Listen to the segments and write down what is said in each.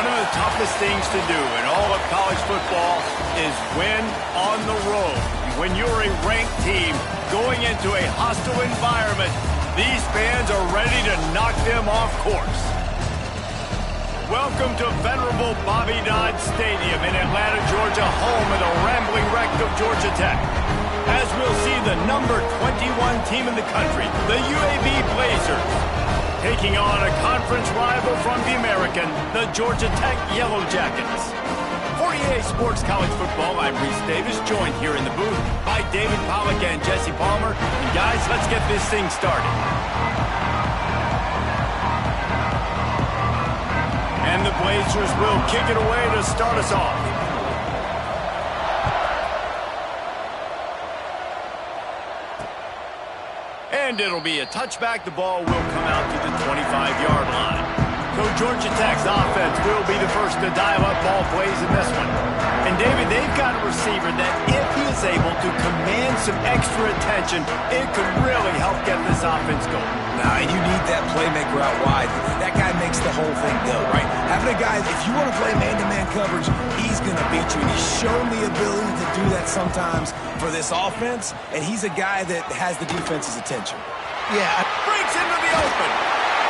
One of the toughest things to do in all of college football is win on the road. When you're a ranked team going into a hostile environment, these fans are ready to knock them off course. Welcome to venerable Bobby Dodd Stadium in Atlanta, Georgia, home of the rambling wreck of Georgia Tech. As we'll see the number 21 team in the country, the UAB Blazers, taking on a conference rival from the American, the Georgia Tech Yellow Jackets. For EA Sports College Football, I'm Reese Davis, joined here in the booth by David Pollack and Jesse Palmer. And guys, let's get this thing started. And the Blazers will kick it away to start us off. And it'll be a touchback. The ball will come out to the 25-yard line. So Georgia Tech's offense will be the first to dial up ball plays in this one. And David, they've got a receiver that if he is able to command some extra attention, it could really help get this offense going. Nah, you need that playmaker out wide. That guy makes the whole thing go, right? Having a guy, if you want to play man-to-man coverage, he's going to beat you. And he's shown the ability to do that sometimes for this offense, and he's a guy that has the defense's attention. Yeah, breaks into the open.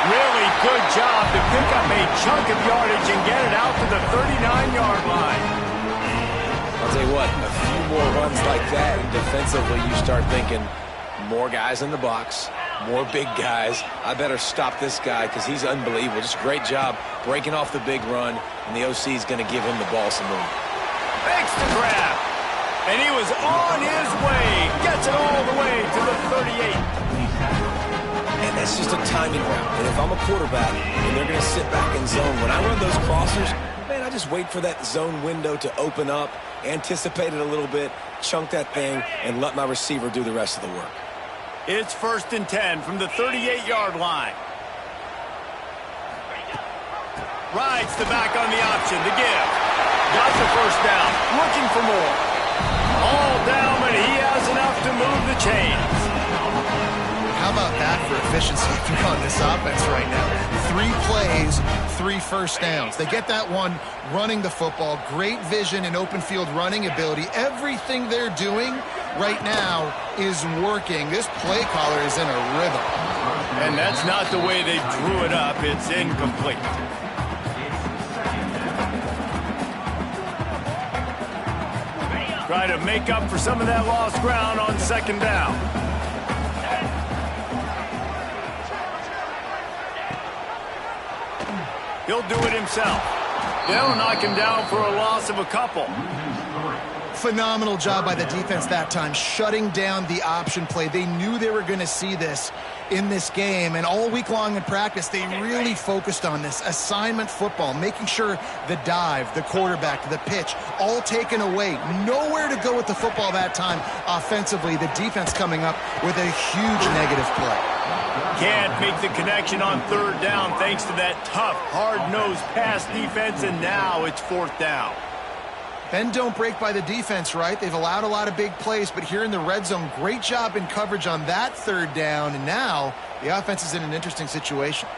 Really good job to pick up a chunk of yardage and get it out to the 39-yard line. I'll tell you what, a few more runs like that, and defensively you start thinking more guys in the box, more big guys. I better stop this guy because he's unbelievable. Just a great job breaking off the big run, and the OC is going to give him the ball some room. Makes the grab, and he was on his way. Gets it all the way to the 38. And that's just a timing route. And if I'm a quarterback and they're going to sit back in zone, when I run those crossers, man, I just wait for that zone window to open up, anticipate it a little bit, chunk that thing, and let my receiver do the rest of the work. It's 1st and 10 from the 38-yard line. Rides the back on the option to give. Got the first down. Looking for more. All down, but he has enough to move the chains. How about that for efficiency on this offense right now? 3 plays, 3 first downs. They get that one running the football, great vision and open field running ability. Everything they're doing right now is working. This play caller is in a rhythm. And that's not the way they drew it up. It's incomplete. Try to make up for some of that lost ground on 2nd down. He'll do it himself. They'll knock him down for a loss of a couple. Phenomenal job by the defense that time, shutting down the option play. They knew they were going to see this in this game, and all week long in practice, they really focused on this assignment football, making sure the dive, the quarterback, the pitch, all taken away. Nowhere to go with the football that time offensively. The defense coming up with a huge negative play. Can't make the connection on 3rd down thanks to that tough, hard-nosed pass defense, and now it's 4th down. Bend don't break by the defense, right? They've allowed a lot of big plays, but here in the red zone, great job in coverage on that 3rd down, and now the offense is in an interesting situation.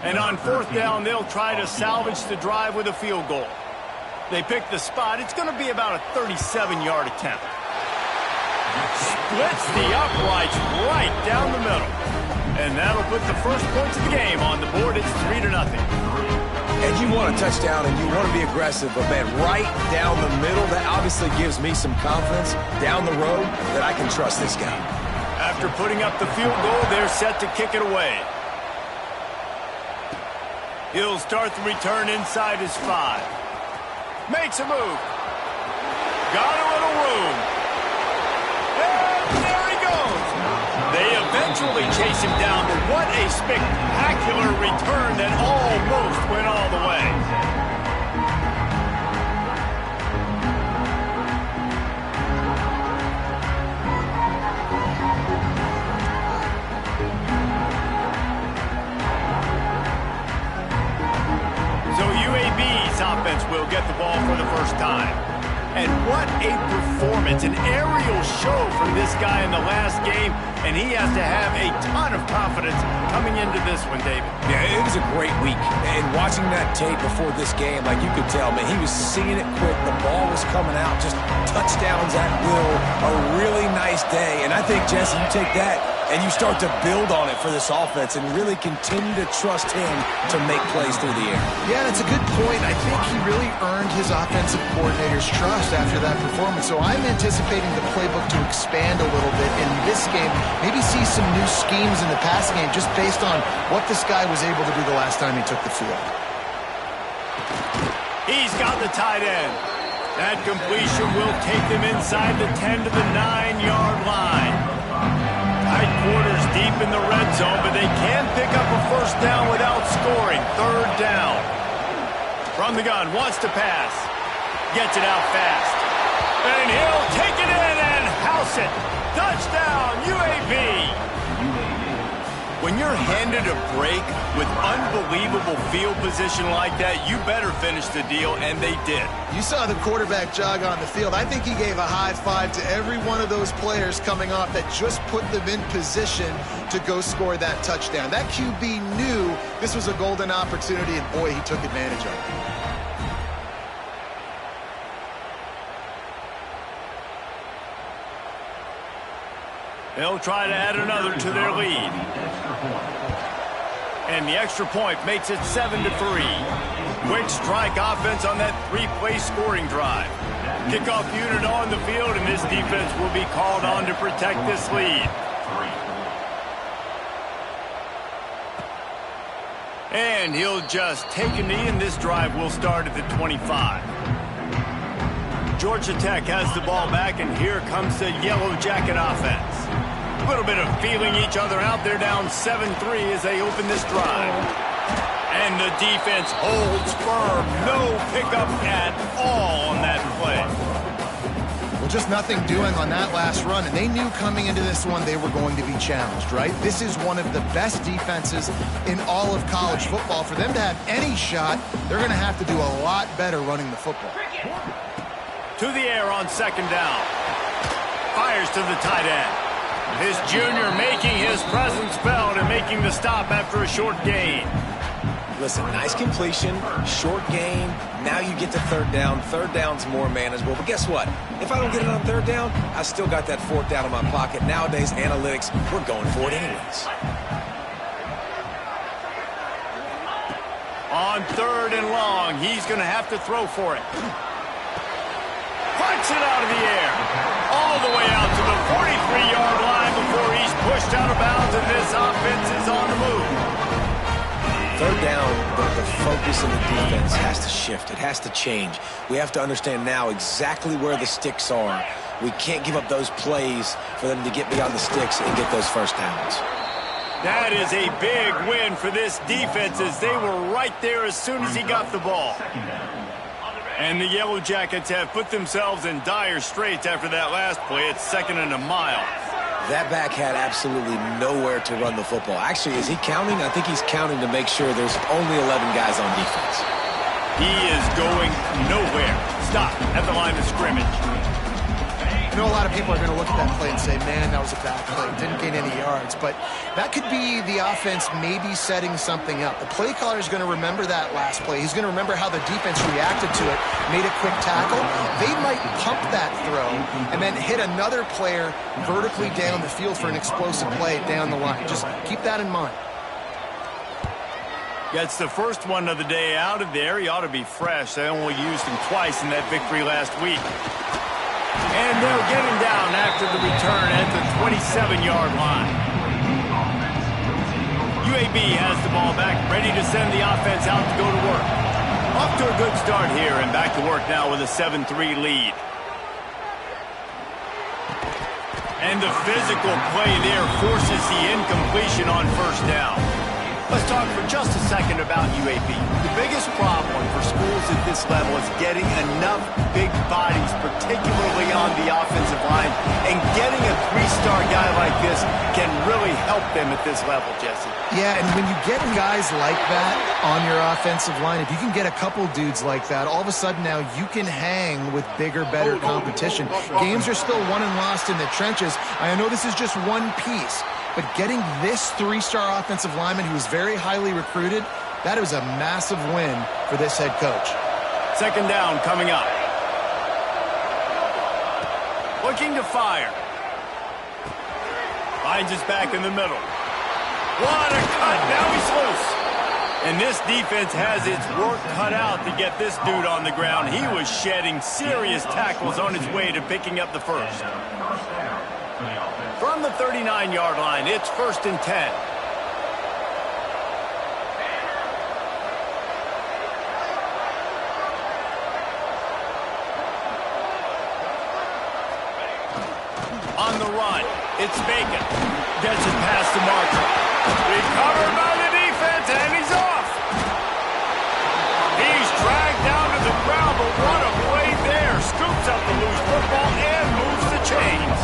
And on 4th down, they'll try to salvage the drive with a field goal. They pick the spot. It's going to be about a 37-yard attempt. Splits the uprights right down the middle. And that'll put the first points of the game on the board. It's 3-0. And you want a touchdown and you want to be aggressive, but man, right down the middle, that obviously gives me some confidence down the road that I can trust this guy. After putting up the field goal, they're set to kick it away. He'll start the return inside his 5. Makes a move. Got a little room. And there he goes. They eventually chase him down, but what a spectacular return that almost went all the way. So UAB's offense will get the ball for the first time. And what a performance, an aerial show from this guy in the last game, and he has to have a ton of confidence coming into this one, David. Yeah, it was a great week. And watching that tape before this game, like you could tell, man, he was seeing it quick. The ball was coming out, just touchdowns at will. A really nice day. And I think, Jesse, you take that and you start to build on it for this offense and really continue to trust him to make plays through the air. Yeah, that's a good point. I think he really earned his offensive coordinator's trust after that performance. So I'm anticipating the playbook to expand a little bit in this game. Maybe see some new schemes in the passing game just based on what this guy was able to do the last time he took the field. He's got the tight end. That completion will take them inside the 10 to the 9-yard line. Tight quarters deep in the red zone, but they can pick up a first down without scoring. Third down. From the gun, wants to pass. Gets it out fast. And he'll take it in and house it. Touchdown, UAB. When you're handed a break with unbelievable field position like that, you better finish the deal, and they did. You saw the quarterback jog on the field. I think he gave a high five to every one of those players coming off that just put them in position to go score that touchdown. That QB knew this was a golden opportunity, and boy, he took advantage of it. They'll try to add another to their lead. And the extra point makes it 7-3. Quick strike offense on that three-play scoring drive. Kickoff unit on the field, and this defense will be called on to protect this lead. And he'll just take a knee, and this drive will start at the 25. Georgia Tech has the ball back, and here comes the Yellow Jacket offense. A little bit of feeling each other out. They're down 7-3 as they open this drive. And the defense holds firm. No pickup at all on that play. Well, just nothing doing on that last run, and they knew coming into this one they were going to be challenged, right? This is one of the best defenses in all of college football. For them to have any shot, they're going to have to do a lot better running the football. To the air on second down. Fires to the tight end. His junior making his presence felt and making the stop after a short gain. Listen, nice completion, short gain. Now you get to third down. Third down's more manageable. But guess what? If I don't get it on third down, I still got that fourth down in my pocket. Nowadays, analytics, we're going for it anyways. On third and long, he's going to have to throw for it. Punts it out of the air. All the way out to the 43-yard line before he's pushed out of bounds, and this offense is on the move. Third down, the focus of the defense has to shift. It has to change. We have to understand now exactly where the sticks are. We can't give up those plays for them to get beyond the sticks and get those first downs. That is a big win for this defense as they were right there as soon as he got the ball. And the Yellow Jackets have put themselves in dire straits after that last play. It's 2nd and a mile. That back had absolutely nowhere to run the football. Actually, is he counting? I think he's counting to make sure there's only 11 guys on defense. He is going nowhere. Stop at the line of scrimmage. I know a lot of people are going to look at that play and say, man, that was a bad play. Didn't gain any yards. But that could be the offense maybe setting something up. The play caller is going to remember that last play. He's going to remember how the defense reacted to it, made a quick tackle. They might pump that throw and then hit another player vertically down the field for an explosive play down the line. Just keep that in mind. Gets the first one of the day out of there. He ought to be fresh. They only used him twice in that victory last week. And they'll get him down after the return at the 27-yard line. UAB has the ball back, ready to send the offense out to go to work. Off to a good start here, and back to work now with a 7-3 lead. And the physical play there forces the incompletion on first down. Let's talk for just a second about UAB. The biggest problem for schools at this level is getting enough big bodies, particularly on the offensive line, and getting a three-star guy like this can really help them at this level, Jesse. Yeah, and when you get guys like that on your offensive line, if you can get a couple dudes like that, all of a sudden now you can hang with bigger, better competition. Games are still won and lost in the trenches. I know this is just one piece, but getting this three-star offensive lineman who is very highly recruited, that is a massive win for this head coach. Second down coming up. Looking to fire. Finds his back in the middle. What a cut. Now he's loose. And this defense has its work cut out to get this dude on the ground. He was shedding serious tackles on his way to picking up the first. From the 39-yard line, it's 1st and 10. On the run, it's Bacon. Gets it past the marker. Recovered by the defense, and he's off. He's dragged down to the ground, but what a play there. Scoops up the loose football and moves the chains.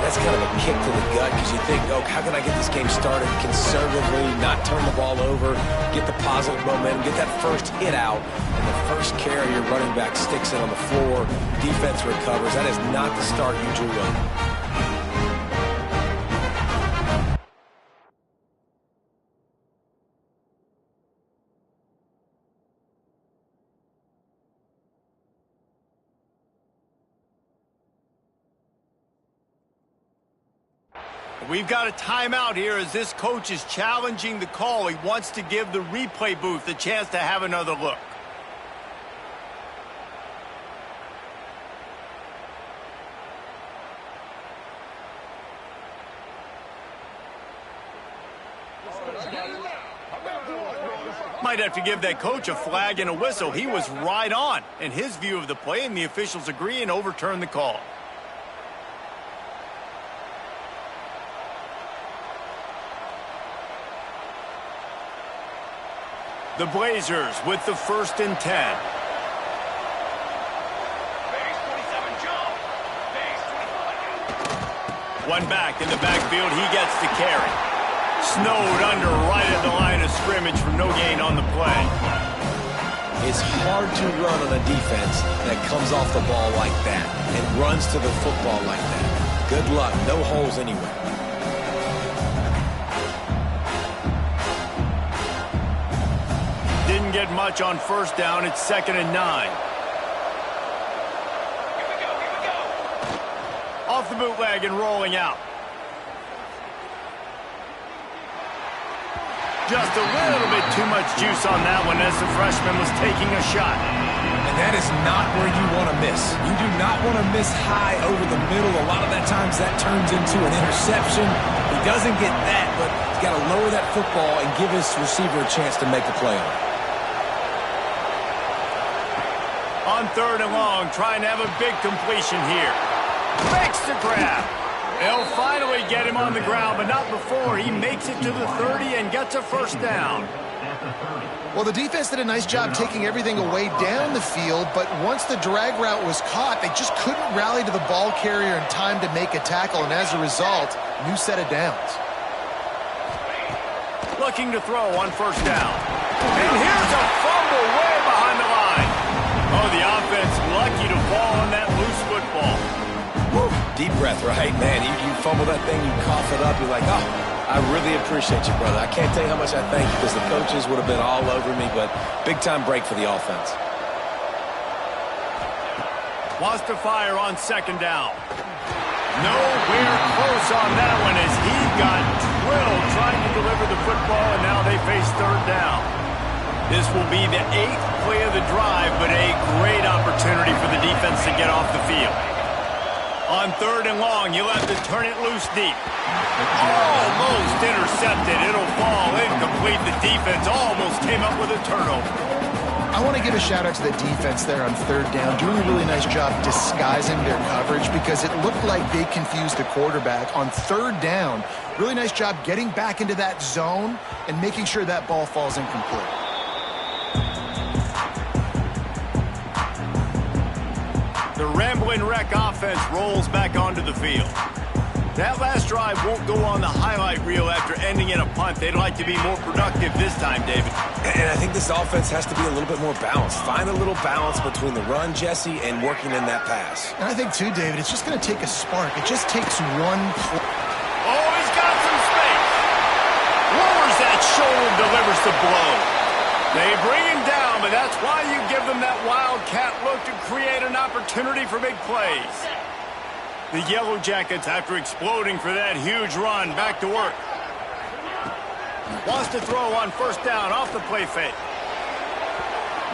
That's kind of a kick to the gut because you think, oh, how can I get this game started conservatively, not turn the ball over, get the positive momentum, get that first hit out, and the first carry, your running back sticks it on the floor, defense recovers. That is not the start you drew up. We've got a timeout here as this coach is challenging the call. He wants to give the replay booth a chance to have another look. Might have to give that coach a flag and a whistle. He was right on in his view of the play, and the officials agree and overturn the call. The Blazers with the 1st and 10. One back in the backfield. He gets the carry. Snowed under right at the line of scrimmage for no gain on the play. It's hard to run on a defense that comes off the ball like that and runs to the football like that. Good luck. No holes anywhere. Didn't get much on 1st down. It's 2nd and 9. Off the bootleg and rolling out. Just a little bit too much juice on that one as the freshman was taking a shot. And that is not where you want to miss. You do not want to miss high over the middle. A lot of that times that turns into an interception. He doesn't get that, but he's got to lower that football and give his receiver a chance to make a play on it. On 3rd and long, trying to have a big completion here. Makes the grab. They'll finally get him on the ground, but not before he makes it to the 30 and gets a 1st down. Well, the defense did a nice job taking everything away down the field, but once the drag route was caught, they just couldn't rally to the ball carrier in time to make a tackle, and as a result, new set of downs. Looking to throw on 1st down. And here's a fumble way behind the line. Oh, the offense lucky to fall on that loose football. Woo. Deep breath, right? Man, you fumble that thing, you cough it up, you're like, oh, I really appreciate you, brother. I can't tell you how much I thank you because the coaches would have been all over me, but big-time break for the offense. Wants to fire on 2nd down. Nowhere close on that one as he got drilled trying to deliver the football, and now they face 3rd down. This will be the 8th play of the drive, but a great opportunity for the defense to get off the field. On 3rd and long, you'll have to turn it loose deep. Almost intercepted. It'll fall incomplete. The defense almost came up with a turnover. I I want to give a shout out to the defense there on third down, doing a really nice job disguising their coverage because it looked like they confused the quarterback on third down. Really nice job getting back into that zone and making sure that ball falls incomplete. The Rambling Wreck offense rolls back onto the field. That last drive won't go on the highlight reel after ending in a punt. They'd like to be more productive this time, David. And I think this offense has to be a little bit more balanced. Find a little balance between the run, Jesse, and working in that pass. And I think, too, David, it's just going to take a spark. It just takes one play. Oh, he's got some space. Lowers that shoulder and delivers the blow. They bring him down, but that's why you give them that wildcat look to create an opportunity for big plays. The Yellow Jackets, after exploding for that huge run, back to work. Wants to throw on first down off the play fake.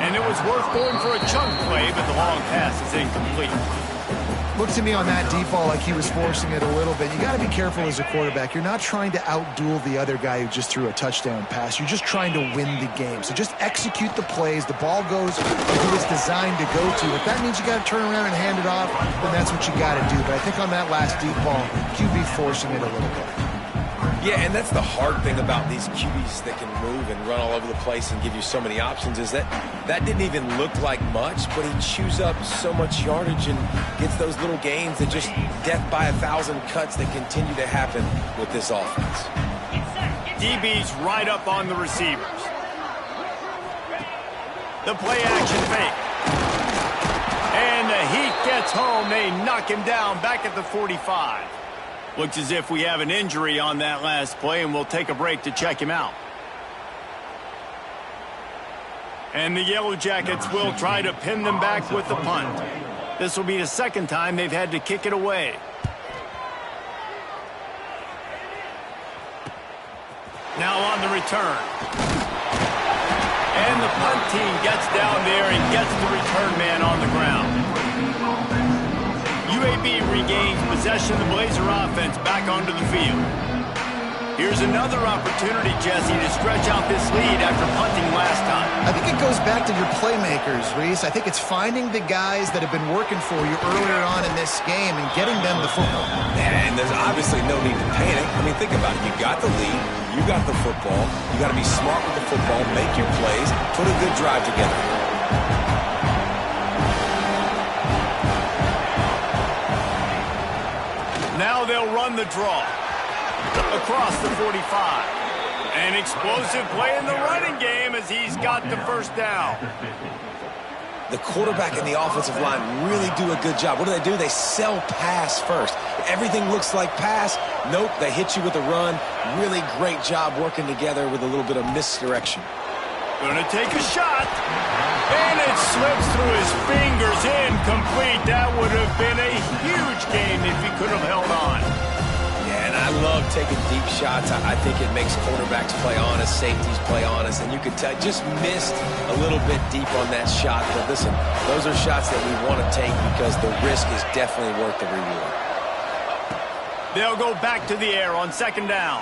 And it was worth going for a chunk play, but the long pass is incomplete. Looked to me on that deep ball like he was forcing it a little bit. You got to be careful as a quarterback. You're not trying to outduel the other guy who just threw a touchdown pass. You're just trying to win the game. So just execute the plays. The ball goes who it's designed to go to. If that means you got to turn around and hand it off, then that's what you got to do. But I think on that last deep ball, QB forcing it a little bit. Yeah, and that's the hard thing about these QBs that can move and run all over the place and give you so many options is that didn't even look like much, but he chews up so much yardage and gets those little gains that just death by 1,000 cuts that continue to happen with this offense. DB's right up on the receivers. The play action fake. And the heat gets home. They knock him down back at the 45. Looks as if we have an injury on that last play, and we'll take a break to check him out. And the Yellow Jackets will try to pin them back with the punt. This will be the second time they've had to kick it away. Now on the return. And the punt team gets down there and gets the return man on the ground. UAB regains possession of the Blazer offense back onto the field. Here's another opportunity, Jesse, to stretch out this lead after punting last time. I think it goes back to your playmakers, Reese. I think it's finding the guys that have been working for you earlier on in this game and getting them the football. And there's obviously no need to panic. I mean, think about it. You got the lead. You got the football. You got to be smart with the football, make your plays, put a good drive together. Now they'll run the draw across the 45. An explosive play in the running game as he's got the first down. The quarterback and the offensive line really do a good job. What do? They sell pass first. Everything looks like pass. Nope, they hit you with a run. Really great job working together with a little bit of misdirection. Gonna take a shot. And it slips through his fingers, incomplete. That would have been a huge game if he could have held on. Yeah, and I love taking deep shots. I think it makes quarterbacks play honest, safeties play honest, and you could tell just missed a little bit deep on that shot. But listen, those are shots that we want to take because the risk is definitely worth the reward. They'll go back to the air on second down.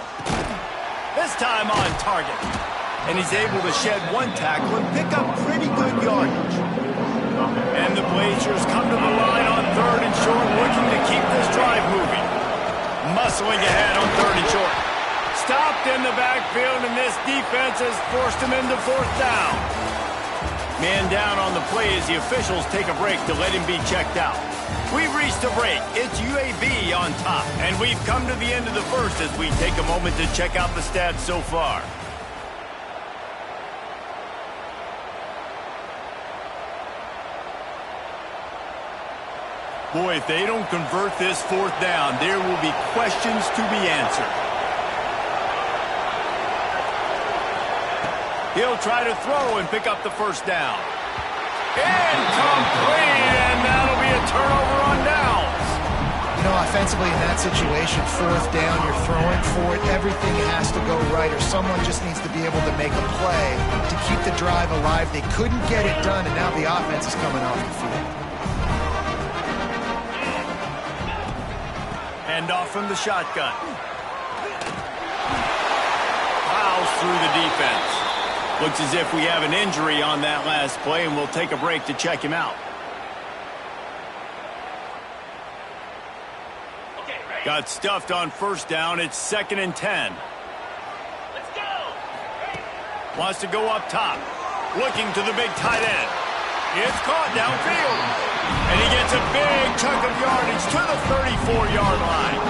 This time on target. And he's able to shed one tackle and pick up pretty good yardage. And the Blazers come to the line on third and short, looking to keep this drive moving. Muscling ahead on third and short. Stopped in the backfield, and this defense has forced him into fourth down. Man down on the play as the officials take a break to let him be checked out. We've reached a break. It's UAB on top. And we've come to the end of the first as we take a moment to check out the stats so far. Boy, if they don't convert this fourth down, there will be questions to be answered. He'll try to throw and pick up the first down. Incomplete, and that'll be a turnover on downs. You know, offensively in that situation, fourth down, you're throwing for it. Everything has to go right, or someone just needs to be able to make a play to keep the drive alive. They couldn't get it done, and now the offense is coming off the field. Hand off from the shotgun. Plows through the defense. Looks as if we have an injury on that last play, and we'll take a break to check him out. Got stuffed on first down. It's 2nd and 10. Let's go. Wants to go up top. Looking to the big tight end. It's caught downfield. And he gets a big chunk of yardage to the 34-yard line.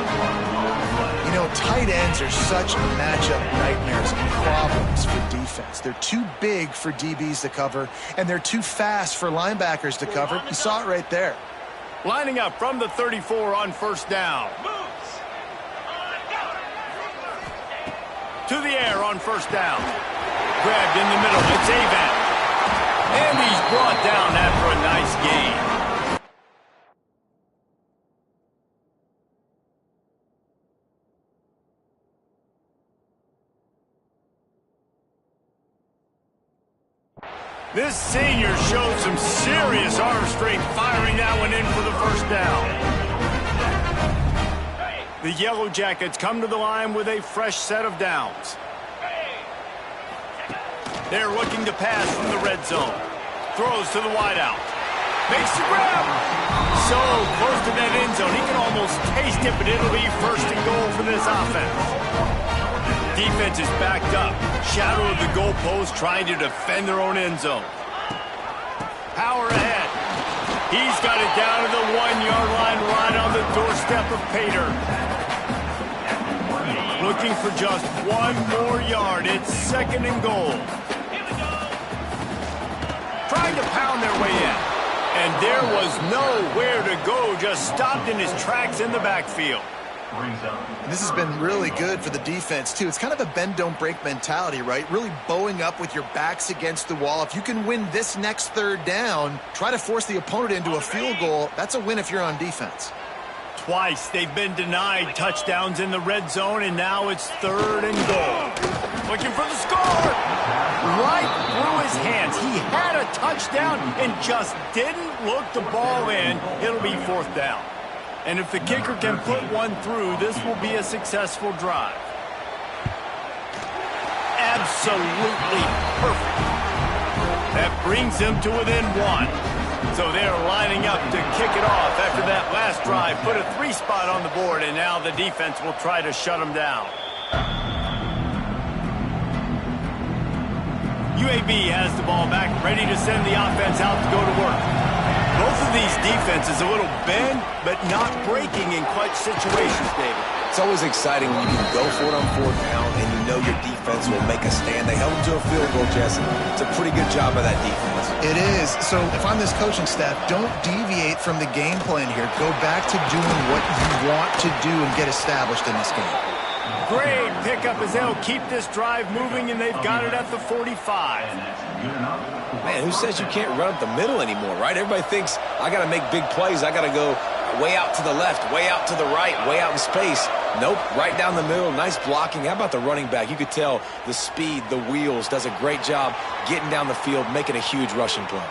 You know, tight ends are such matchup nightmares and problems for defense. They're too big for DBs to cover, and they're too fast for linebackers to cover. You saw it right there. Lining up from the 34 on first down. To the air on first down. Grabbed in the middle. It's Avent. And he's brought down after a nice gain. This senior showed some serious arm strength firing that one in for the first down. The Yellow Jackets come to the line with a fresh set of downs. They're looking to pass from the red zone. Throws to the wideout. Makes the grab. So close to that end zone. He can almost taste it, but it'll be 1st and goal for this offense. Defense is backed up. Shadow of the goalpost trying to defend their own end zone. Power ahead. He's got it down to the 1-yard line right on the doorstep of Pater. Looking for just 1 more yard. It's 2nd and goal. Trying to pound their way in. And there was nowhere to go. Just stopped in his tracks in the backfield. This has been really good for the defense, too. It's kind of a bend-don't-break mentality, right? Really bowing up with your backs against the wall. If you can win this next 3rd down, try to force the opponent into a field goal. That's a win if you're on defense. Twice they've been denied touchdowns in the red zone, and now it's 3rd and goal. Looking for the score. Right through his hands. He had a touchdown and just didn't look the ball in. It'll be 4th down. And if the kicker can put one through, this will be a successful drive. Absolutely perfect. That brings them to within 1. So they're lining up to kick it off after that last drive. Put a 3 spot on the board, and now the defense will try to shut them down. UAB has the ball back, ready to send the offense out to go to work. Both of these defenses a little bend, but not breaking in clutch situations, David. It's always exciting when you can go for it on 4th down and you know your defense will make a stand. They held them to a field goal, Jesse. It's a pretty good job by that defense. It is. So if I'm this coaching staff, don't deviate from the game plan here. Go back to doing what you want to do and get established in this game. Great pickup as they'll keep this drive moving, and they've got it at the 45. Man, who says you can't run up the middle anymore, right? Everybody thinks, I got to make big plays. I got to go way out to the left, way out to the right, way out in space. Nope, right down the middle. Nice blocking. How about the running back? You could tell the speed, the wheels, does a great job getting down the field, making a huge rushing play.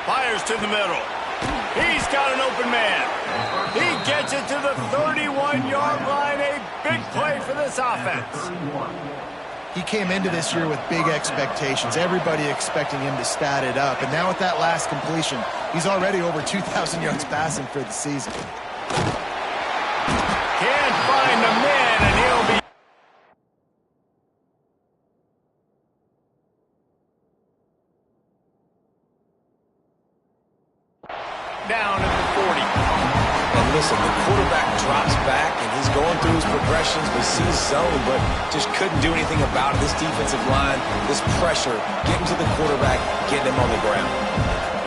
Fires to the middle. He's got an open man. He gets it to the 31-yard line. A big play for this offense. He came into this year with big expectations. Everybody expecting him to stat it up. And now with that last completion, he's already over 2,000 yards passing for the season. Can't find the man, and he'll be down at the 40. And listen, the quarterback drops back, and he's going through his progressions. We see zone, but just couldn't do anything about it. This defensive line, this pressure, getting to the quarterback, getting him on the ground.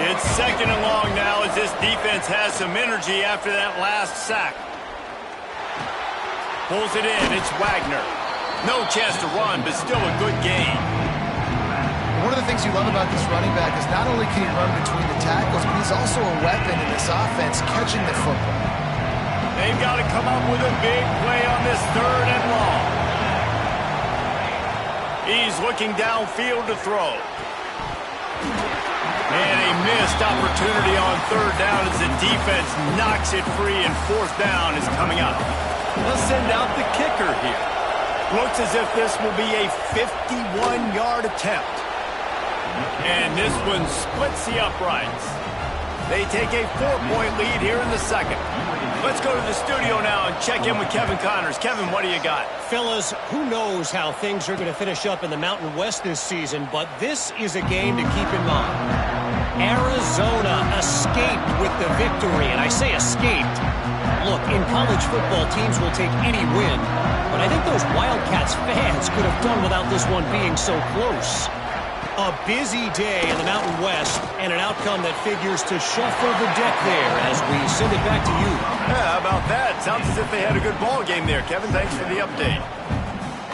It's 2nd and long now as this defense has some energy after that last sack. Pulls it in. It's Wagner. No chance to run, but still a good game. One of the things you love about this running back is not only can he run between the tackles, but he's also a weapon in this offense catching the football. They've got to come up with a big play on this 3rd and long. He's looking downfield to throw. And a missed opportunity on 3rd down as the defense knocks it free, and 4th down is coming up. They'll send out the kicker here. Looks as if this will be a 51-yard attempt. And this one splits the uprights. They take a 4-point lead here in the second. Let's go to the studio now and check in with Kevin Connors. Kevin, what do you got? Fellas, who knows how things are going to finish up in the Mountain West this season, but this is a game to keep in mind. Arizona escaped with the victory, and I say escaped. Look, in college football, teams will take any win, but I think those Wildcats fans could have done without this one being so close. A busy day in the Mountain West, and an outcome that figures to shuffle the deck there as we send it back to you. Yeah, how about that? Sounds as if they had a good ball game there. Kevin, thanks for the update.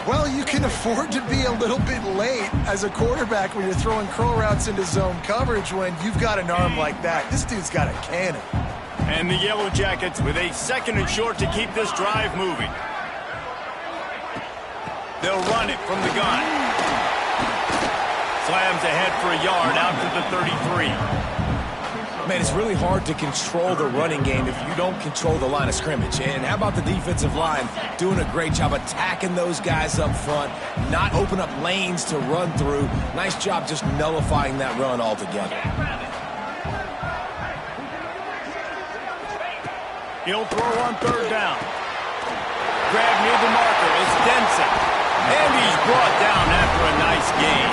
Well, you can afford to be a little bit late as a quarterback when you're throwing curl routes into zone coverage when you've got an arm like that. This dude's got a cannon. And the Yellow Jackets with a 2nd and short to keep this drive moving. They'll run it from the gun. Slams ahead for a yard out to the 33. Man, it's really hard to control the running game if you don't control the line of scrimmage. And how about the defensive line doing a great job attacking those guys up front, not open up lanes to run through. Nice job just nullifying that run altogether. He'll throw on 3rd down. Grab near the marker. It's Denson. And he's brought down after a nice gain.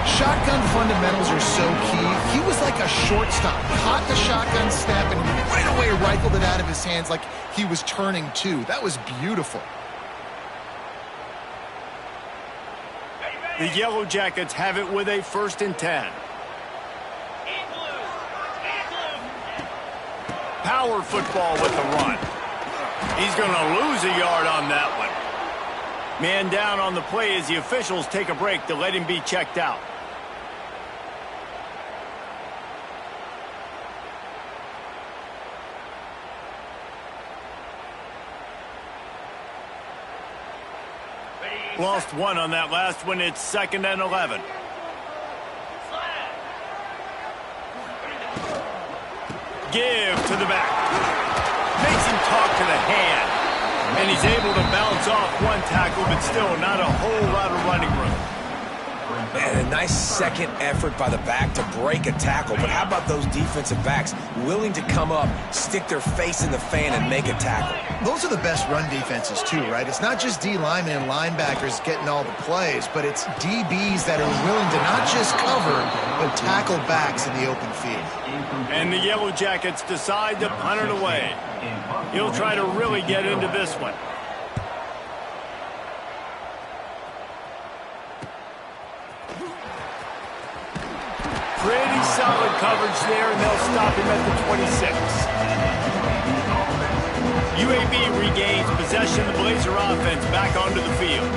Shotgun fundamentals are so key. He was like a shortstop. Caught the shotgun snap and right away rifled it out of his hands like he was turning two. That was beautiful. The Yellow Jackets have it with a 1st and 10. Power football with the run. He's going to lose a yard on that one. Man down on the play as the officials take a break to let him be checked out. Lost one on that last one. It's 2nd and 11. Give to the back. Makes him talk to the hand. And he's able to bounce off one tackle, but still not a whole lot of running room. Man, a nice second effort by the back to break a tackle. But how about those defensive backs willing to come up, stick their face in the fan, and make a tackle? Those are the best run defenses too, right? It's not just D linemen and linebackers getting all the plays, but it's DBs that are willing to not just cover, but tackle backs in the open field. And the Yellow Jackets decide to punt it away. He'll try to really get into this one. Pretty solid coverage there, and they'll stop him at the 26. UAB regains possession of the Blazer offense back onto the field.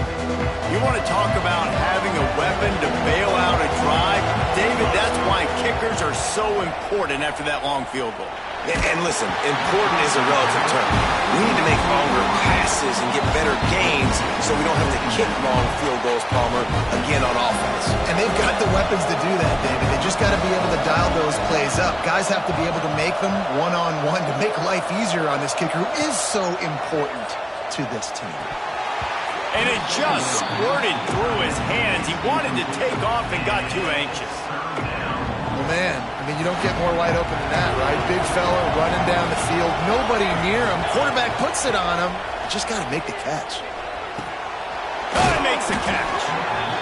You want to talk about having a weapon to bail out a drive? David, that's why kickers are so important after that long field goal. And listen, important is a relative term. We need to make longer passes and get better gains so we don't have to kick long field goals, Palmer, again on offense. And they've got the weapons to do that, David. They just got to be able to dial those plays up. Guys have to be able to make them one-on-one to make life easier on this kicker who is so important to this team. And it just squirted through his hands. He wanted to take off and got too anxious. Well, man, I mean, you don't get more wide open than that, right? Big fella running down the field, nobody near him. Quarterback puts it on him. Just got to make the catch. Oh, he makes the catch.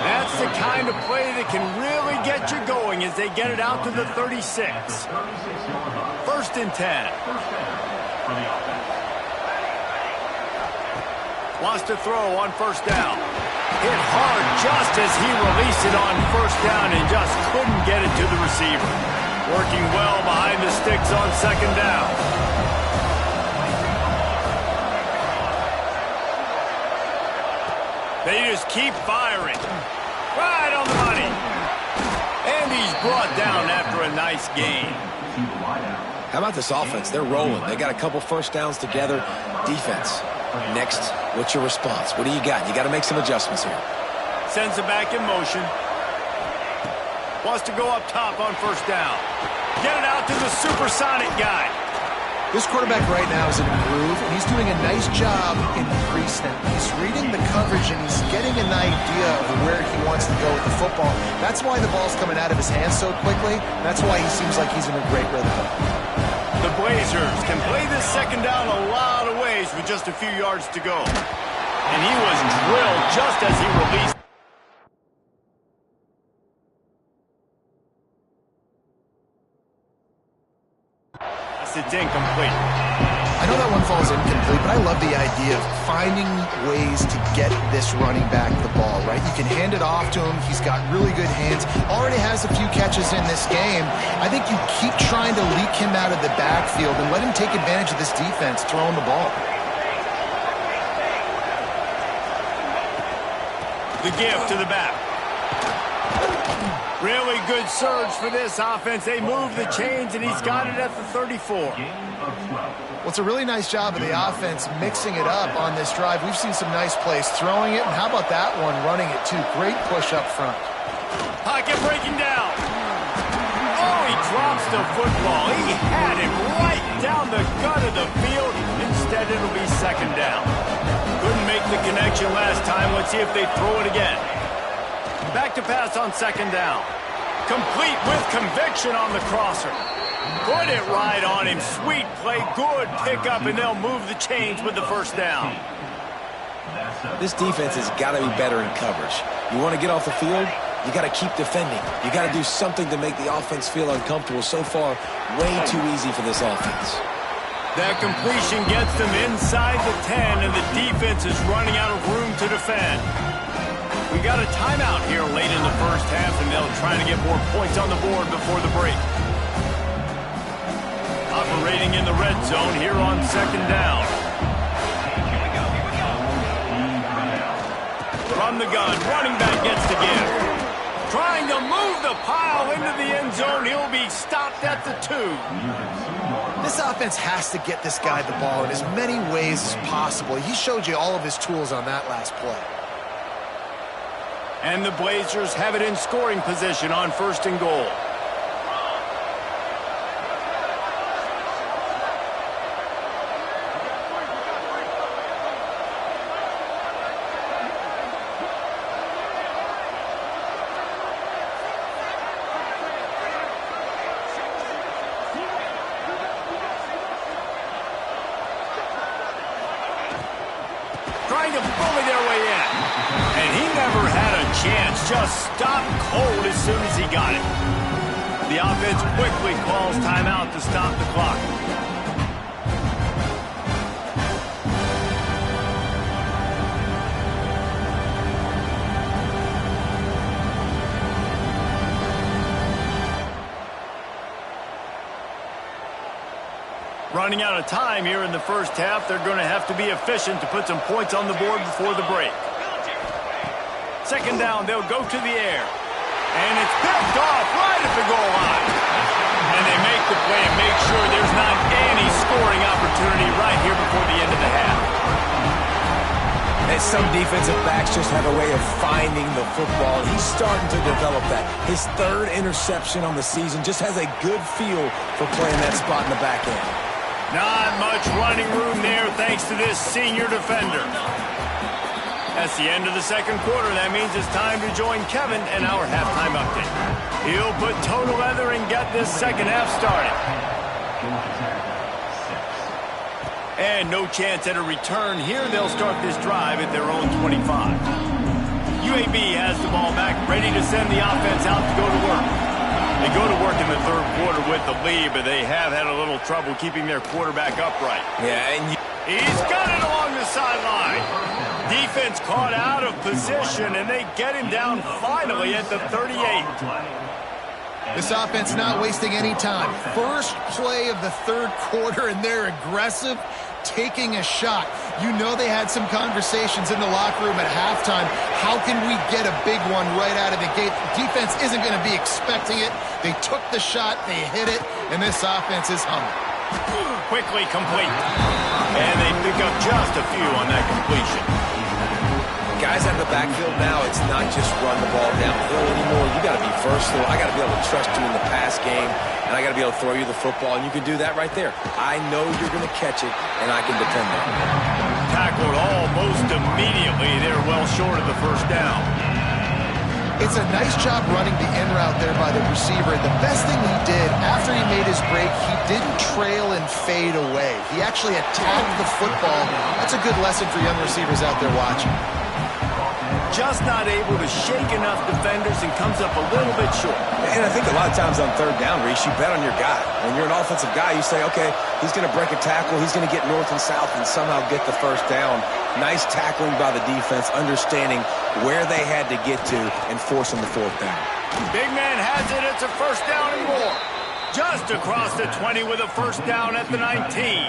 That's the kind of play that can really get you going as they get it out to the 36. 1st and 10. Wants to throw on 1st down. Hit hard just as he released it on 1st down and just couldn't get it to the receiver. Working well behind the sticks on 2nd down. They just keep firing. Right on the money. And he's brought down after a nice gain. How about this offense? They're rolling. They got a couple 1st downs together. Defense. Next, what's your response? What do you got? You got to make some adjustments here. Sends it back in motion. Wants to go up top on 1st down. Get it out to the supersonic guy. This quarterback right now is in a groove, and he's doing a nice job in the pre-snap. He's reading the coverage, and he's getting an idea of where he wants to go with the football. That's why the ball's coming out of his hands so quickly. That's why he seems like he's in a great rhythm. The Blazers can play this second down a lot of ways with just a few yards to go. And he was drilled just as he released. It's incomplete. I know that one falls incomplete, but I love the idea of finding ways to get this running back the ball, right? You can hand it off to him. He's got really good hands. Already has a few catches in this game. I think you keep trying to leak him out of the backfield and let him take advantage of this defense throwing the ball. The give to the back. Really good surge for this offense. They move the chains, and he's got it at the 34. Well, it's a really nice job of the offense mixing it up on this drive. We've seen some nice plays throwing it, and how about that one running it too? Great push up front. Pocket breaking down. Oh, he drops the football. He had it right down the gut of the field. Instead, it'll be second down. Couldn't make the connection last time. Let's see if they throw it again. Back to pass on second down. Complete with conviction on the crosser. Put it right on him. Sweet play. Good pickup, and they'll move the chains with the first down. This defense has got to be better in coverage. You want to get off the field, you got to keep defending. You got to do something to make the offense feel uncomfortable. So far, way too easy for this offense. That completion gets them inside the 10, and the defense is running out of room to defend. We got a timeout here late in the first half, and they'll try to get more points on the board before the break. Operating in the red zone here on second down. From the gun, running back gets the give. Trying to move the pile into the end zone. He'll be stopped at the 2. This offense has to get this guy the ball in as many ways as possible. He showed you all of his tools on that last play. And the Blazers have it in scoring position on first and goal. Trying to bully their way in. And he never had a chance. Just stopped cold as soon as he got it. The offense quickly calls timeout to stop the clock. Running out of time here in the first half. They're going to have to be efficient to put some points on the board before the break. Second down, they'll go to the air. And it's picked off right at the goal line. And they make the play and make sure there's not any scoring opportunity right here before the end of the half. And some defensive backs just have a way of finding the football. He's starting to develop that. His third interception on the season just has a good feel for playing that spot in the back end. Not much running room there thanks to this senior defender. That's the end of the second quarter. That means it's time to join Kevin in our halftime update. He'll put total leather and get this second half started. And no chance at a return here. They'll start this drive at their own 25. UAB has the ball back, ready to send the offense out to go to work. They go to work in the third quarter with the lead, but they have had a little trouble keeping their quarterback upright. Yeah, and he's got it along the sideline. Defense caught out of position, and they get him down finally at the 38. This offense not wasting any time. First play of the third quarter, and they're aggressive, taking a shot. You know they had some conversations in the locker room at halftime. How can we get a big one right out of the gate? Defense isn't going to be expecting it. They took the shot, they hit it, and this offense is humming. Quickly complete. And they pick up just a few on that completion. got guys out of the backfield now, it's not just run the ball downhill anymore. You got to be versatile. I got to be able to trust you in the pass game, and I got to be able to throw you the football, and you can do that right there. I know you're going to catch it, and I can depend on it. Tackled almost immediately. They're well short of the first down. It's a nice job running the in route there by the receiver. The best thing he did after he made his break, he didn't trail and fade away. He actually attacked the football. That's a good lesson for young receivers out there watching. Just not able to shake enough defenders and comes up a little bit short. And I think a lot of times on third down, Reese, you bet on your guy. When you're an offensive guy, you say, okay, he's going to break a tackle, he's going to get north and south and somehow get the first down. Nice tackling by the defense, understanding where they had to get to and forcing the fourth down. Big man has it. It's a first down and more. Just across the 20 with a first down at the 19.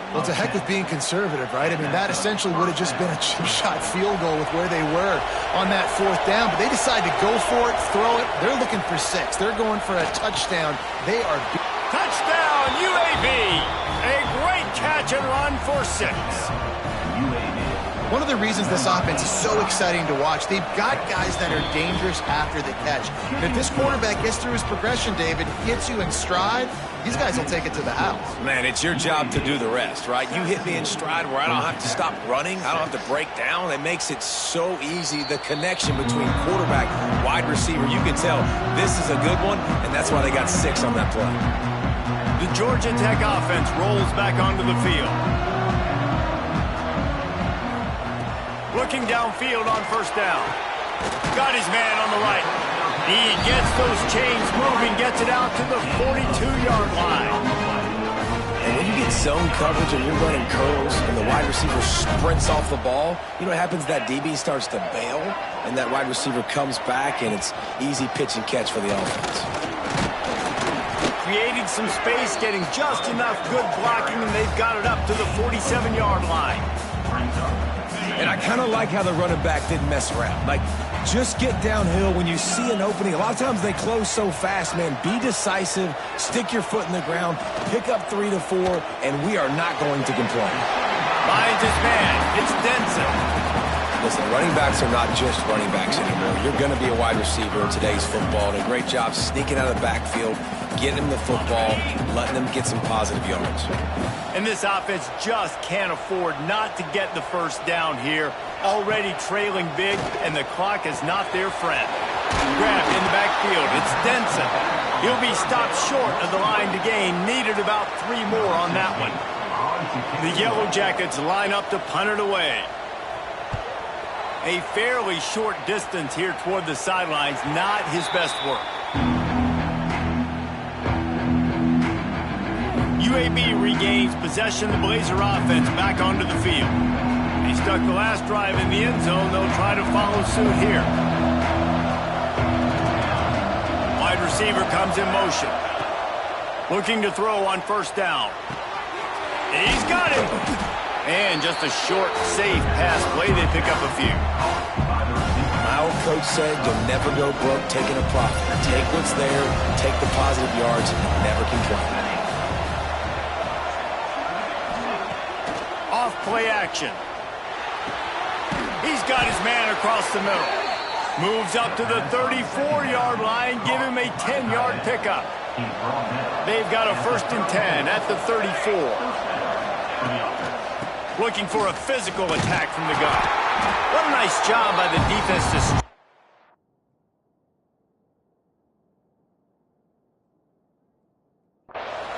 Well, to heck with being conservative, right? I mean, that essentially would have just been a chip shot field goal with where they were on that fourth down. But they decided to go for it, throw it. They're looking for 6. They're going for a touchdown. They are... Touchdown, UAB! A great catch and run for 6. One of the reasons this offense is so exciting to watch, they've got guys that are dangerous after the catch. And if this quarterback gets through his progression, David, hits you in stride, these guys will take it to the house. Man, it's your job to do the rest, right? You hit me in stride where I don't have to stop running. I don't have to break down. It makes it so easy. The connection between quarterback, wide receiver, you can tell this is a good one, and that's why they got 6 on that play. The Georgia Tech offense rolls back onto the field. Looking downfield on first down. Got his man on the right. He gets those chains moving, gets it out to the 42-yard line. And when you get zone coverage and you're running curls and the wide receiver sprints off the ball, you know what happens? That DB starts to bail, and that wide receiver comes back, and it's easy pitch and catch for the offense. Creating some space, getting just enough good blocking, and they've got it up to the 47-yard line. And I kind of like how the running back didn't mess around. Like, just get downhill when you see an opening. A lot of times they close so fast, man. Be decisive, stick your foot in the ground, pick up 3 to 4, and we are not going to complain. Finds his man. It's Denson. Listen, running backs are not just running backs anymore. You're going to be a wide receiver in today's football, and a great job sneaking out of the backfield, getting them the football, letting them get some positive yards. And this offense just can't afford not to get the first down here. Already trailing big, and the clock is not their friend. Grabbed in the backfield. It's Denson. He'll be stopped short of the line to gain. Needed about 3 more on that one. The Yellow Jackets line up to punt it away. A fairly short distance here toward the sidelines. Not his best work. UAB regains possession. The Blazer offense back onto the field. He stuck the last drive in the end zone. They'll try to follow suit here. Wide receiver comes in motion. Looking to throw on first down. He's got him. And just a short, safe pass play. They pick up a few. My old coach said you'll never go broke taking a profit. Take what's there, take the positive yards, and never complain. Off play action. He's got his man across the middle. Moves up to the 34-yard line. Give him a 10-yard pickup. They've got a 1st and 10 at the 34. Looking for a physical attack from the gun. What a nice job by the defense to...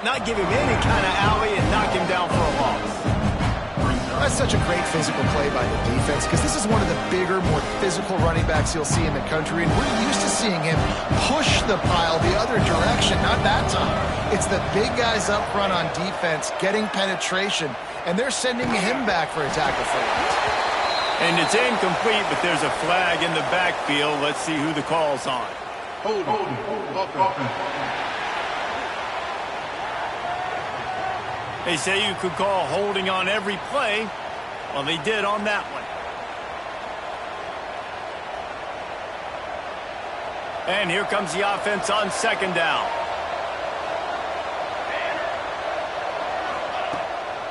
not give him any kind of alley and knock him down for a loss. That's such a great physical play by the defense because this is one of the bigger, more physical running backs you'll see in the country, and we're used to seeing him push the pile the other direction. Not that time. It's the big guys up front on defense getting penetration, and they're sending him back for a tackle for loss. And it's incomplete, but there's a flag in the backfield. Let's see who the call's on. Hold. They say you could call holding on every play. Well, they did on that one. And here comes the offense on 2nd down.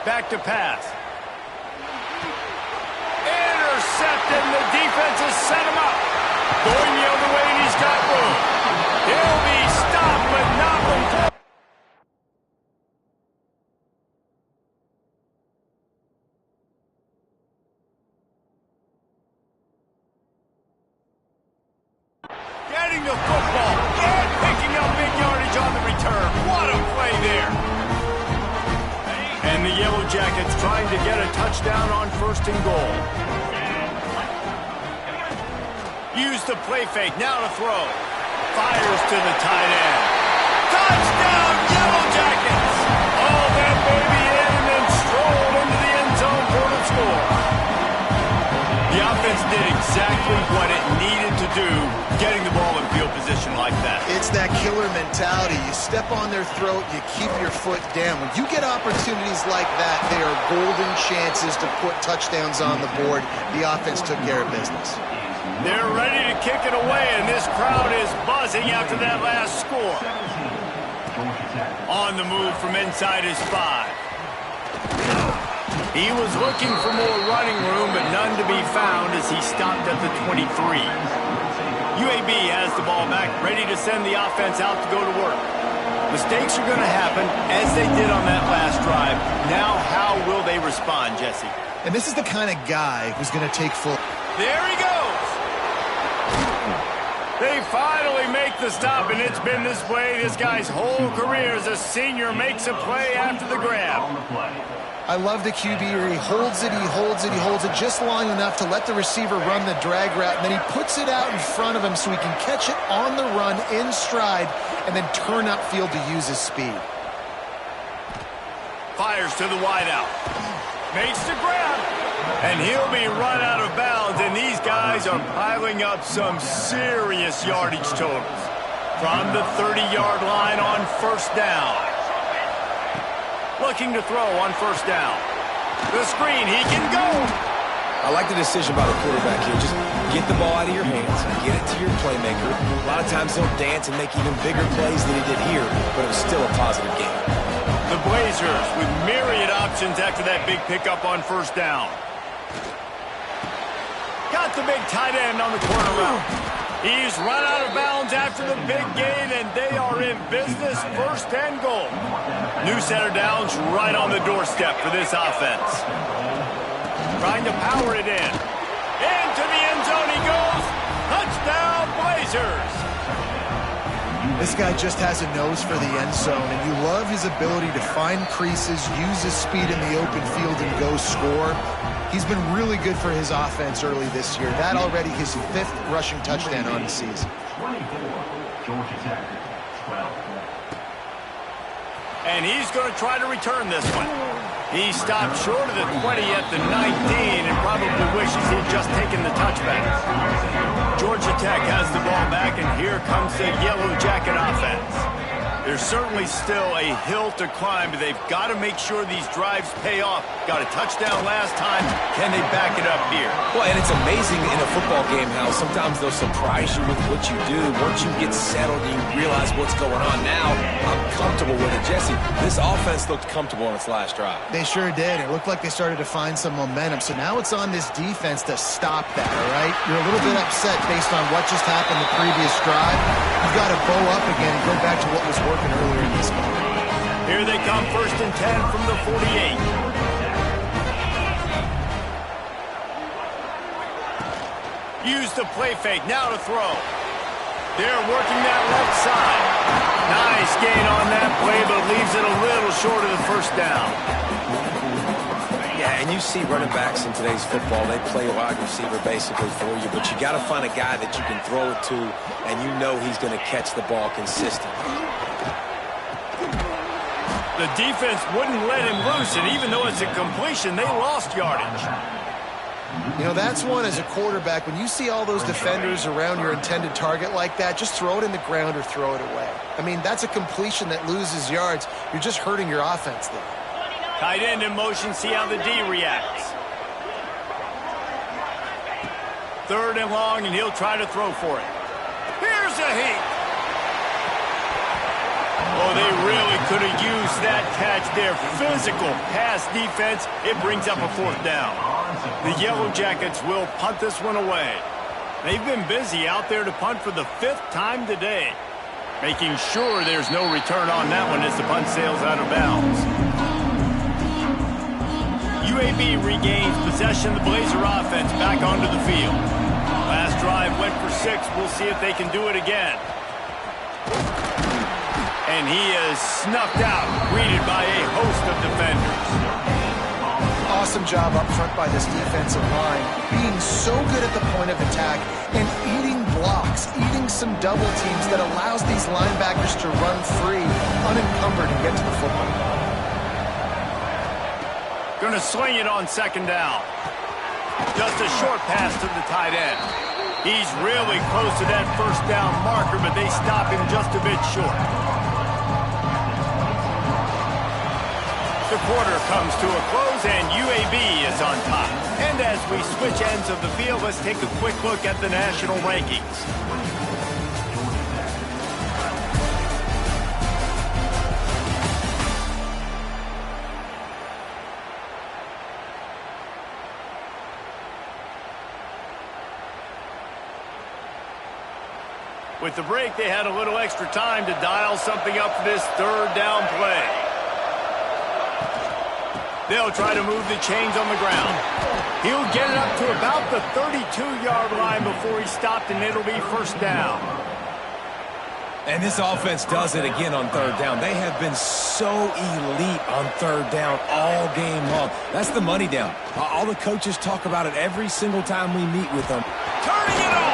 Back to pass. Intercepted and the defense has set him up. Going the other way, and he's got room. He'll be stopped, but not before. Getting the football and picking up big yardage on the return. What a play there. And the Yellow Jackets trying to get a touchdown on 1st and goal. Use the play fake, now to throw. Fires to the tight end. Touchdown, Yellow Jackets! All that baby in and then strolled into the end zone for the score. The offense did exactly what it needed to do, getting the ball in field position like that. It's that killer mentality. You step on their throat, you keep your foot down. When you get opportunities like that, they are golden chances to put touchdowns on the board. The offense took care of business. They're ready to kick it away, and this crowd is buzzing after that last score. On the move from inside his 5. He was looking for more running room, but none to be found as he stopped at the 23. UAB has the ball back, ready to send the offense out to go to work. Mistakes are going to happen, as they did on that last drive. Now, how will they respond, Jesse? And this is the kind of guy who's going to take full. There he goes! They finally make the stop, and it's been this way this guy's whole career as a senior makes a play after the grab. I love the QB where he holds it, he holds it, he holds it just long enough to let the receiver run the drag route, and then he puts it out in front of him so he can catch it on the run in stride and then turn upfield to use his speed. Fires to the wideout. Makes the grab. And he'll be run out of bounds, and these guys are piling up some serious yardage totals. From the 30-yard line on 1st down. Looking to throw on 1st down. The screen, he can go. I like the decision by the quarterback here. Just get the ball out of your hands, get it to your playmaker. A lot of times he'll dance and make even bigger plays than he did here, but it was still a positive game. The Blazers with myriad options after that big pickup on 1st down. Got the big tight end on the corner route. He's run out of bounds after the big gain, and they are in business, 1st and goal. New set of downs right on the doorstep for this offense. Trying to power it in. Into the end zone he goes. Touchdown, Blazers. This guy just has a nose for the end zone, and you love his ability to find creases, use his speed in the open field, and go score. He's been really good for his offense early this year. That already his 5th rushing touchdown on the season. And he's going to try to return this one. He stopped short of the 20 at the 19 and probably wishes he'd just taken the touchback. Georgia Tech has the ball back, and here comes the Yellow Jacket offense. There's certainly still a hill to climb, but they've got to make sure these drives pay off. Got a touchdown last time. Can they back it up here? Well, and it's amazing in a football game how sometimes they'll surprise you with what you do. Once you get settled and you realize what's going on now, I'm comfortable with it. Jesse, this offense looked comfortable on its last drive. They sure did. It looked like they started to find some momentum. So now it's on this defense to stop that, all right? You're a little bit upset based on what just happened the previous drive. You've got to bow up again and go back to what was working earlier in this game. Here they come, 1st and 10 from the 48. Use the play fake, now to throw. They're working that left side. Nice gain on that play, but leaves it a little short of the 1st down. Yeah, and you see running backs in today's football, they play wide receiver basically for you, but you got to find a guy that you can throw it to, and you know he's going to catch the ball consistently. The defense wouldn't let him loose, and even though it's a completion, they lost yardage. You know, that's one as a quarterback. When you see all those defenders around your intended target like that, just throw it in the ground or throw it away. I mean, that's a completion that loses yards. You're just hurting your offense there. Tight end in motion, see how the D reacts. 3rd and long, and he'll try to throw for it. Here's a heat. Oh, they really could have used that catch there. Physical pass defense. It brings up a 4th down. The Yellow Jackets will punt this one away. They've been busy out there to punt for the 5th time today, making sure there's no return on that one as the punt sails out of bounds. UAB regains possession of the Blazer offense back onto the field. Last drive went for 6. We'll see if they can do it again. And he is snuffed out, greeted by a host of defenders. Awesome job up front by this defensive line, being so good at the point of attack and eating blocks, eating some double teams that allows these linebackers to run free, unencumbered, and get to the football. Going to swing it on 2nd down. Just a short pass to the tight end. He's really close to that 1st down marker, but they stop him just a bit short. The quarter comes to a close, and UAB is on top. And as we switch ends of the field, let's take a quick look at the national rankings. With the break, they had a little extra time to dial something up for this 3rd down play. They'll try to move the chains on the ground. He'll get it up to about the 32-yard line before he's stopped, and it'll be 1st down. And this offense does it again on 3rd down. They have been so elite on 3rd down all game long. That's the money down. All the coaches talk about it every single time we meet with them. Turning it on!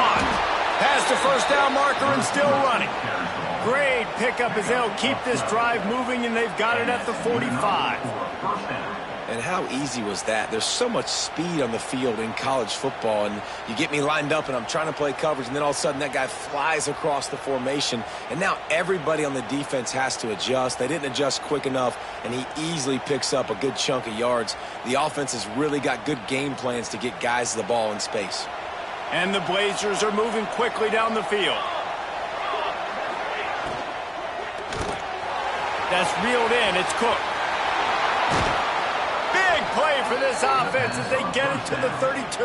Past the 1st down marker and still running. Great pickup as they'll keep this drive moving, and they've got it at the 45. And how easy was that? There's so much speed on the field in college football, and you get me lined up and I'm trying to play coverage, and then all of a sudden that guy flies across the formation, and now everybody on the defense has to adjust. They didn't adjust quick enough, and he easily picks up a good chunk of yards. The offense has really got good game plans to get guys the ball in space. And the Blazers are moving quickly down the field. That's reeled in. It's Cook. Big play for this offense as they get it to the 32.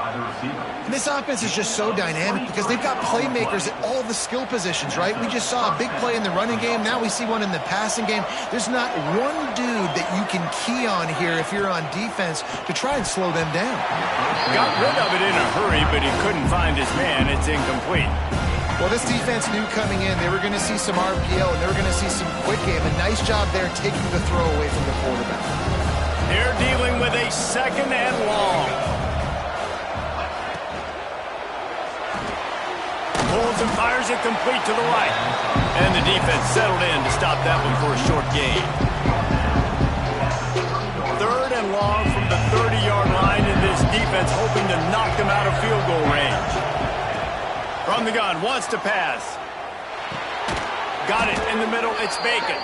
And this offense is just so dynamic because they've got playmakers at all the skill positions, right? We just saw a big play in the running game. Now we see one in the passing game. There's not one dude that you can key on here if you're on defense to try and slow them down. Got rid of it in a hurry, but he couldn't find his man. It's incomplete. Well, this defense knew coming in they were going to see some RPO and they were going to see some quick game. A nice job there taking the throw away from the quarterback. They're dealing with a 2nd and long. Pulls and fires it complete to the right. And the defense settled in to stop that one for a short gain. 3rd and long from the 30-yard line, and this defense hoping to knock them out of field goal range. From the gun, wants to pass. Got it in the middle, it's Bacon.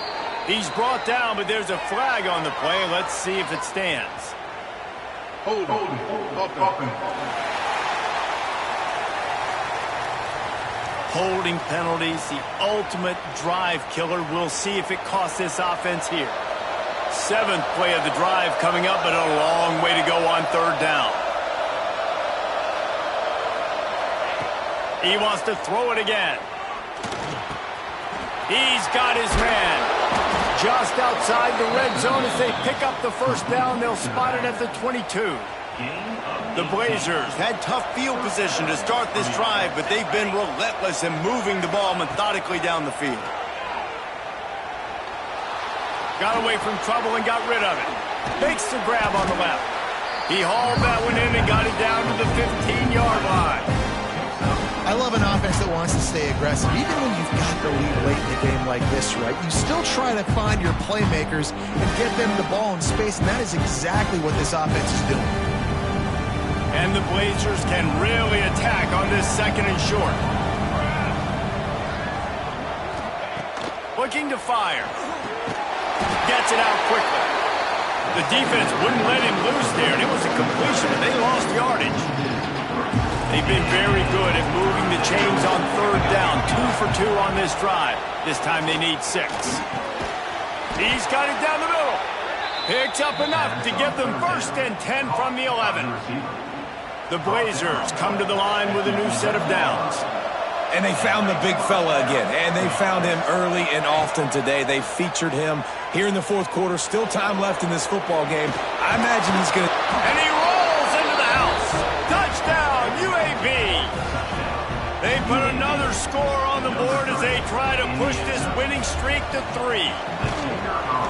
He's brought down, but there's a flag on the play. Let's see if it stands. Hold on. Holding penalties, the ultimate drive killer. We'll see if it costs this offense here. 7th play of the drive coming up, but a long way to go on 3rd down. He wants to throw it again. He's got his man. Just outside the red zone as they pick up the 1st down. They'll spot it at the 22. The Blazers had tough field position to start this drive, but they've been relentless in moving the ball methodically down the field. Got away from trouble and got rid of it. Makes the grab on the left. He hauled that one in and got it down to the 15-yard line. I love an offense that wants to stay aggressive. Even when you've got the lead late in the game like this, right, you still try to find your playmakers and get them the ball in space, and that is exactly what this offense is doing. And the Blazers can really attack on this 2nd and short. Looking to fire. Gets it out quickly. The defense wouldn't let him loose there, and it was a completion, but they lost yardage. They've been very good at moving the chains on 3rd down. 2 for 2 on this drive. This time they need 6. He's got it down the middle. Picks up enough to give them 1st and 10 from the 11. The Blazers come to the line with a new set of downs. And they found the big fella again, and they found him early and often today. They featured him here in the 4th quarter. Still time left in this football game. I imagine he's going to... And he rolls into the house. Touchdown, UAB. They put another score on the board as they try to push this winning streak to 3.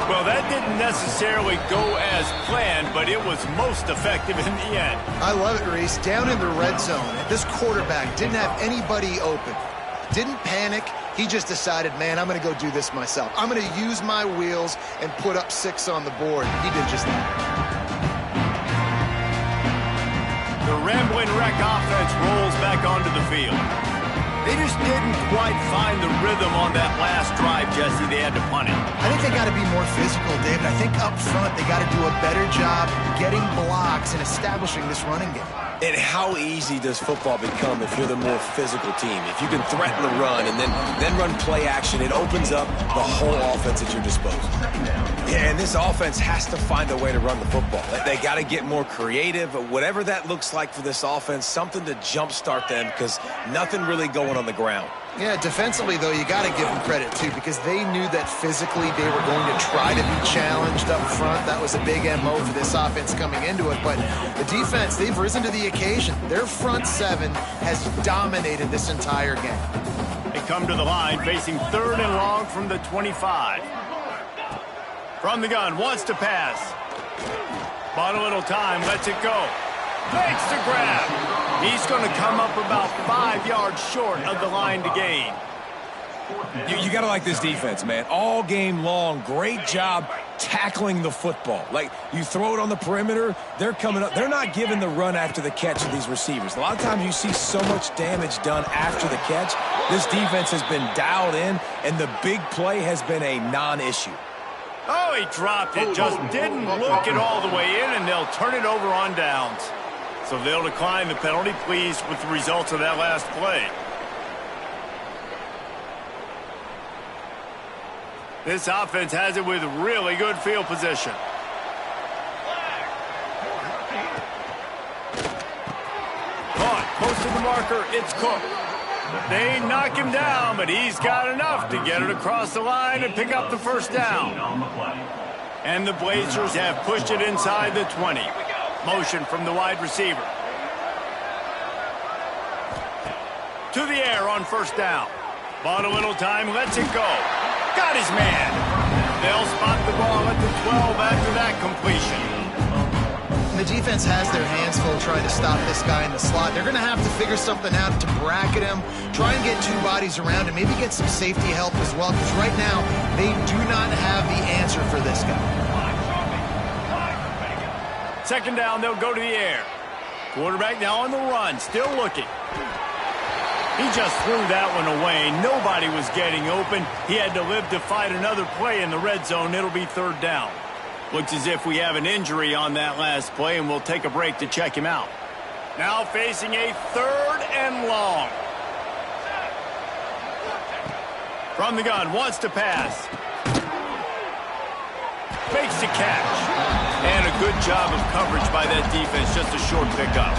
Well, that didn't necessarily go as planned, but it was most effective in the end. I love it, Reese. Down in the red zone, this quarterback didn't have anybody open. Didn't panic. He just decided, man, I'm going to go do this myself. I'm going to use my wheels and put up 6 on the board. He did just that. The rambling wreck offense rolls back onto the field. They just didn't quite find the rhythm on that last drive, Jesse. They had to punt it. I think they got to be more physical, David. I think up front they got to do a better job getting blocks and establishing this running game. And how easy does football become if you're the more physical team? If you can threaten the run and then run play action, it opens up the whole offense at your disposal. Yeah, and this offense has to find a way to run the football. They got to get more creative, whatever that looks like for this offense, something to jumpstart them because nothing really going on the ground. Yeah, defensively, though, you got to give them credit, too, because they knew that physically they were going to try to be challenged up front. That was a big MO for this offense coming into it. But the defense, they've risen to the occasion. Their front 7 has dominated this entire game. They come to the line facing 3rd and long from the 25. From the gun, wants to pass. Bought a little time, lets it go. Makes the grab. He's going to come up about 5 yards short of the line to gain. You got to like this defense, man. All game long, great job tackling the football. Like, you throw it on the perimeter, they're coming up. They're not giving the run after the catch to these receivers. A lot of times you see so much damage done after the catch. This defense has been dialed in, and the big play has been a non-issue. Oh, he dropped it. Just didn't look it all the way in, and they'll turn it over on downs. So they'll decline the penalty, pleased with the results of that last play. This offense has it with really good field position. Caught, close to the marker, it's Cook. They knock him down, but he's got enough to get it across the line and pick up the 1st down. And the Blazers have pushed it inside the 20. Motion from the wide receiver. To the air on 1st down. Bought a little time, lets it go. Got his man. They'll spot the ball at the 12 after that completion. The defense has their hands full trying to stop this guy in the slot. They're going to have to figure something out to bracket him, try and get 2 bodies around him, maybe get some safety help as well, because right now they do not have the answer for this guy. 2nd down, they'll go to the air. Quarterback now on the run, still looking. He just threw that one away. Nobody was getting open. He had to live to fight another play in the red zone. It'll be 3rd down. Looks as if we have an injury on that last play, and we'll take a break to check him out. Now facing a 3rd and long. From the gun, wants to pass. Makes the catch. And a good job of coverage by that defense, just a short pickup.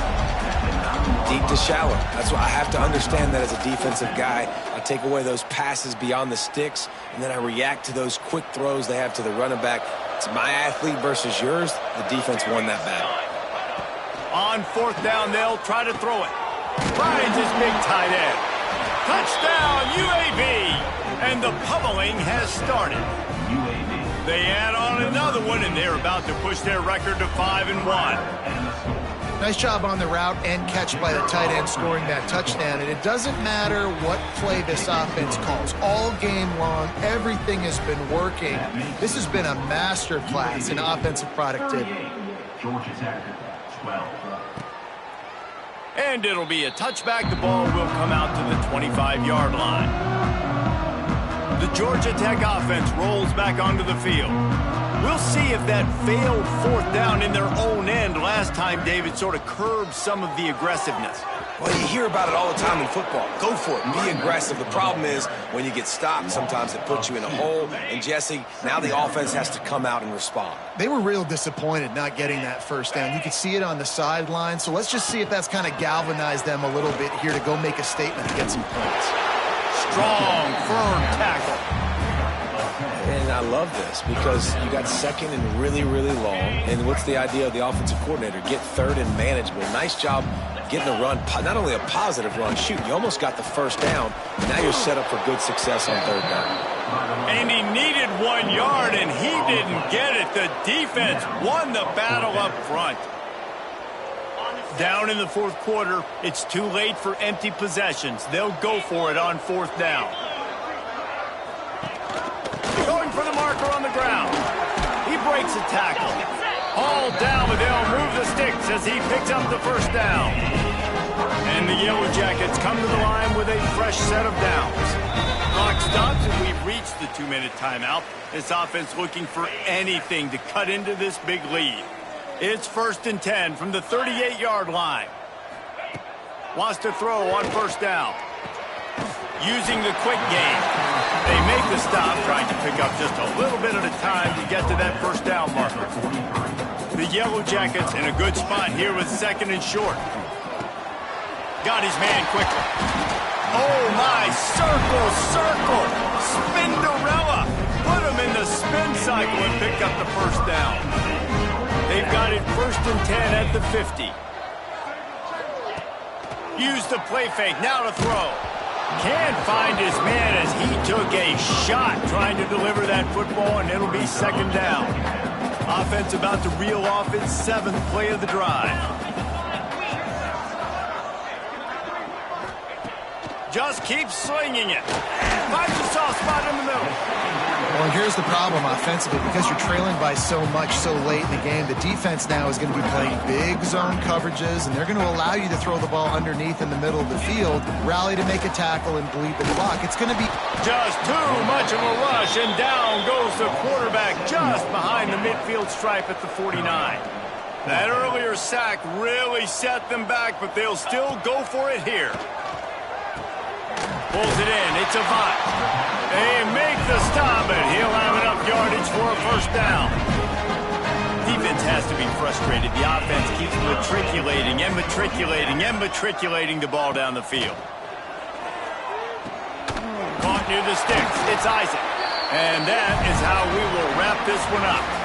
Deep to shallow. That's why I have to understand that as a defensive guy. I take away those passes beyond the sticks, and then I react to those quick throws they have to the running back. It's my athlete versus yours. The defense won that battle. On 4th down, they'll try to throw it. Finds his big tight end. Touchdown, UAB! And the pummeling has started. They add on another one, and they're about to push their record to 5-1. Nice job on the route and catch by the tight end scoring that touchdown. And it doesn't matter what play this offense calls. All game long, everything has been working. This has been a master class in offensive productivity. Georgia Tech, 12. And it'll be a touchback. The ball will come out to the 25-yard line. The Georgia Tech offense rolls back onto the field. We'll see if that failed 4th down in their own end last time, David, sort of curbed some of the aggressiveness. Well, you hear about it all the time in football. Go for it. Be aggressive. The problem is when you get stopped, sometimes it puts you in a hole. And, Jesse, now the offense has to come out and respond. They were real disappointed not getting that first down. You could see it on the sideline. So let's just see if that's kind of galvanized them a little bit here to go make a statement and get some points. Strong, firm tackle. And I love this because you got second and really, really long. And what's the idea of the offensive coordinator? Get third and manageable. Nice job getting a run, not only a positive run, shoot, you almost got the first down. Now you're set up for good success on third down. And he needed 1 yard, and he didn't get it. The defense won the battle up front. Down in the fourth quarter, it's too late for empty possessions. They'll go for it on fourth down. Going for the marker on the ground. He breaks a tackle. All down, but they'll move the sticks as he picks up the first down. And the Yellow Jackets come to the line with a fresh set of downs. Clock stops, and we've reached the 2-minute timeout. This offense looking for anything to cut into this big lead. It's 1st and 10 from the 38-yard line. Wants to throw on first down. Using the quick game. They make the stop, trying to pick up just a little bit at a time to get to that first down marker. The Yellow Jackets in a good spot here with 2nd and short. Got his man quickly. Oh, my. Circle. Spinderella. Put him in the spin cycle and picked up the first down. They've got it 1st and 10 at the 50. Use the play fake. Now to throw. Can't find his man as he took a shot trying to deliver that football, and it'll be 2nd down. Offense about to reel off its 7th play of the drive. Just keeps slinging it. Finds a soft spot in the middle. Well, here's the problem offensively. Because you're trailing by so much so late in the game, the defense now is going to be playing big zone coverages, and they're going to allow you to throw the ball underneath in the middle of the field, rally to make a tackle, and bleed the clock. It's going to be just too much of a rush, and down goes the quarterback just behind the midfield stripe at the 49. That earlier sack really set them back, but they'll still go for it here. Pulls it in. It's Avant. They make the stop, and he'll have enough yardage for a first down. Defense has to be frustrated. The offense keeps matriculating the ball down the field. Caught near the sticks. It's Isaac. And that is how we will wrap this one up.